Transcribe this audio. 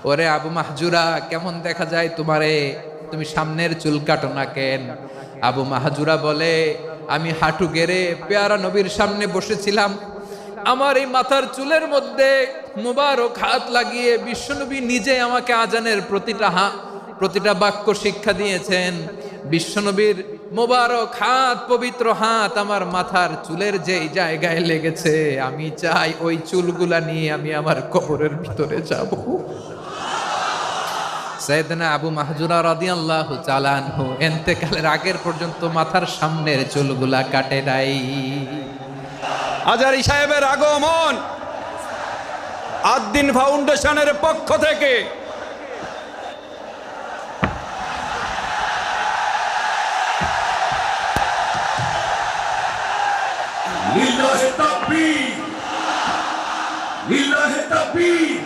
ওরে আবু মাহজুরা, কেমন দেখা যায় তোমারে, তুমি সামনের চুল কাটো না কেন? আবু মাহজুরা বলে, আমি হাঁটু গেড়ে পেয়ারা নবীর সামনে বসেছিলাম, আমার এই মাথার চুলের মধ্যে মুবারক হাত লাগিয়ে বিশ্বনবী নিজে আমাকে আজানের প্রতিটা বাক্য শিক্ষা দিয়েছেন। বিশ্বনবীর মোবারক হাত, পবিত্র হাত আমার মাথার চুলের যেই জায়গায় লেগেছে, আমি চাই ওই চুলগুলা নিয়ে আমি আমার কবরের ভিতরে যাব। সাইয়েদনা আবু মাহজুরা রাদিয়াল্লাহু তাআলা আনহু ইন্তেকালের আগের পর্যন্ত মাথার সামনের চুলগুলা কাটে নাই। আজারি সাহেবের আগমন আদ্দিন ফাউন্ডেশনের পক্ষ থেকে লিল্লাহে তাকবীর, লিল্লাহে তাকবীর।